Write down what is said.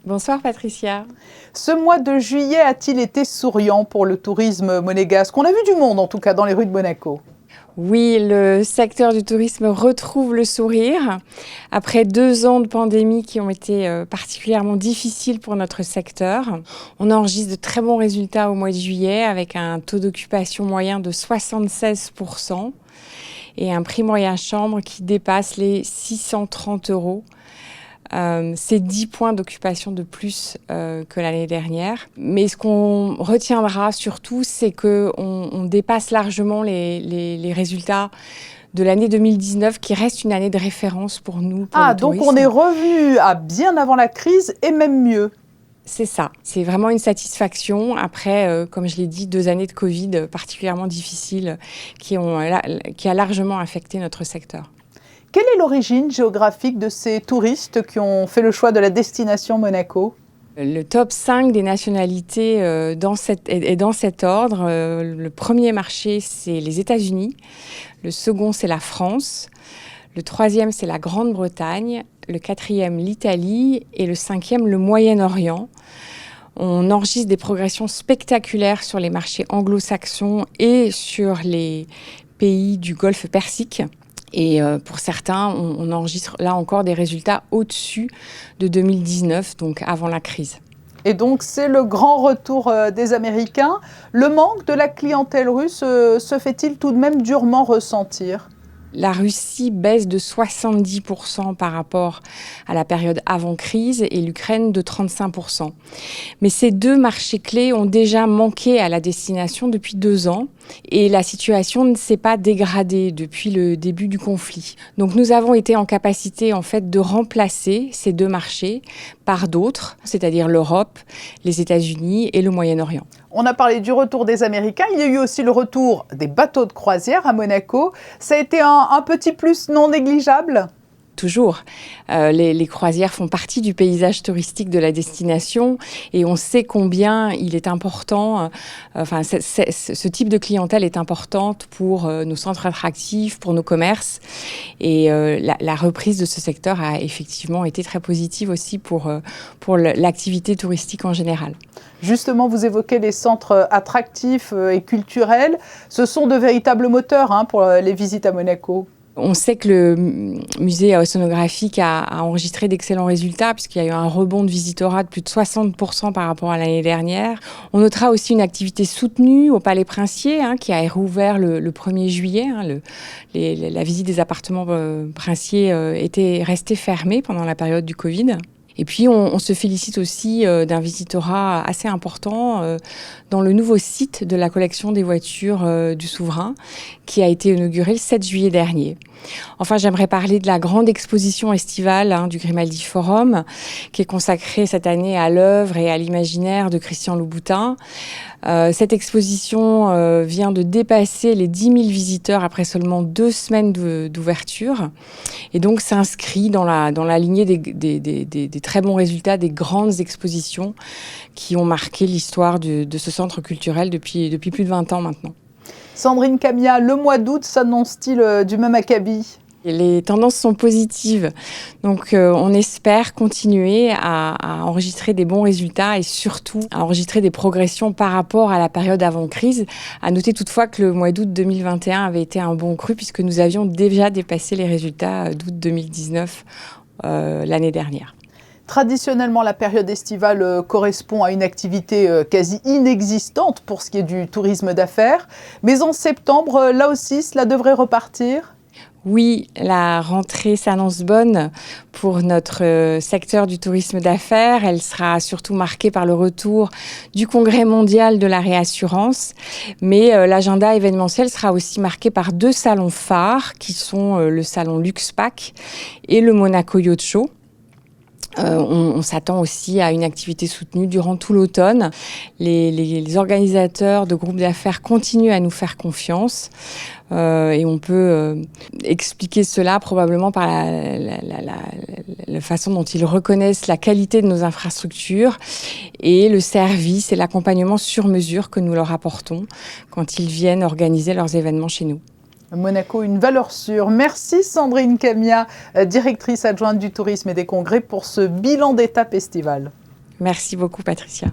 Bonsoir Patricia. Ce mois de juillet a-t-il été souriant pour le tourisme monégasque? On a vu du monde en tout cas dans les rues de Monaco. Oui, le secteur du tourisme retrouve le sourire. Après 2 ans de pandémie qui ont été particulièrement difficiles pour notre secteur, on enregistre de très bons résultats au mois de juillet avec un taux d'occupation moyen de 76% et un prix moyen chambre qui dépasse les 630 €. C'est 10 points d'occupation de plus que l'année dernière. Mais ce qu'on retiendra surtout, c'est qu'on dépasse largement les résultats de l'année 2019, qui reste une année de référence pour nous. Donc on est revenu à bien avant la crise et même mieux. C'est ça, c'est vraiment une satisfaction après, comme je l'ai dit, 2 années de Covid particulièrement difficiles qui a largement affecté notre secteur. Quelle est l'origine géographique de ces touristes qui ont fait le choix de la destination Monaco? Le top 5 des nationalités est dans cet ordre. Le premier marché, c'est les États-Unis. Le second, c'est la France. Le troisième, c'est la Grande-Bretagne. Le quatrième, l'Italie. Et le cinquième, le Moyen-Orient. On enregistre des progressions spectaculaires sur les marchés anglo-saxons et sur les pays du Golfe Persique. Et pour certains, on enregistre là encore des résultats au-dessus de 2019, donc avant la crise. Et donc c'est le grand retour des Américains. Le manque de la clientèle russe se fait-il tout de même durement ressentir? La Russie baisse de 70% par rapport à la période avant crise et l'Ukraine de 35%. Mais ces deux marchés clés ont déjà manqué à la destination depuis 2 ans et la situation ne s'est pas dégradée depuis le début du conflit. Donc nous avons été en capacité en fait de remplacer ces 2 marchés par d'autres, c'est-à-dire l'Europe, les États-Unis et le Moyen-Orient. On a parlé du retour des Américains, il y a eu aussi le retour des bateaux de croisière à Monaco. Ça a été un petit plus non négligeable? Toujours. Les croisières font partie du paysage touristique de la destination et on sait combien il est important, ce type de clientèle est importante pour nos centres attractifs, pour nos commerces. Et la reprise de ce secteur a effectivement été très positive aussi pour l'activité touristique en général. Justement, vous évoquez les centres attractifs et culturels. Ce sont de véritables moteurs pour les visites à Monaco. On sait que le musée océanographique a enregistré d'excellents résultats puisqu'il y a eu un rebond de visitorat de plus de 60% par rapport à l'année dernière. On notera aussi une activité soutenue au Palais Princier qui a rouvert le 1er juillet. La visite des appartements princiers était restée fermée pendant la période du Covid. Et puis, on se félicite aussi d'un visitorat assez important dans le nouveau site de la collection des voitures du souverain qui a été inauguré le 7 juillet dernier. Enfin, j'aimerais parler de la grande exposition estivale du Grimaldi Forum qui est consacrée cette année à l'œuvre et à l'imaginaire de Christian Louboutin. Cette exposition vient de dépasser les 10 000 visiteurs après seulement 2 semaines d'ouverture et donc s'inscrit dans la lignée des très bons résultats des grandes expositions qui ont marqué l'histoire de ce centre culturel depuis plus de 20 ans maintenant. Sandrine Camia, le mois d'août s'annonce-t-il du même acabit? Les tendances sont positives, donc on espère continuer à enregistrer des bons résultats et surtout à enregistrer des progressions par rapport à la période avant crise. À noter toutefois que le mois d'août 2021 avait été un bon cru puisque nous avions déjà dépassé les résultats d'août 2019 l'année dernière. Traditionnellement, la période estivale correspond à une activité quasi inexistante pour ce qui est du tourisme d'affaires. Mais en septembre, là aussi, cela devrait repartir? Oui, la rentrée s'annonce bonne pour notre secteur du tourisme d'affaires. Elle sera surtout marquée par le retour du Congrès mondial de la réassurance. Mais l'agenda événementiel sera aussi marqué par 2 salons phares qui sont le salon Luxpack et le Monaco Yacht Show. On s'attend aussi à une activité soutenue durant tout l'automne. Les organisateurs de groupes d'affaires continuent à nous faire confiance et on peut expliquer cela probablement par la façon dont ils reconnaissent la qualité de nos infrastructures et le service et l'accompagnement sur mesure que nous leur apportons quand ils viennent organiser leurs événements chez nous. Monaco, une valeur sûre. Merci Sandrine Camia, directrice adjointe du tourisme et des congrès pour ce bilan d'étape estival. Merci beaucoup, Patricia.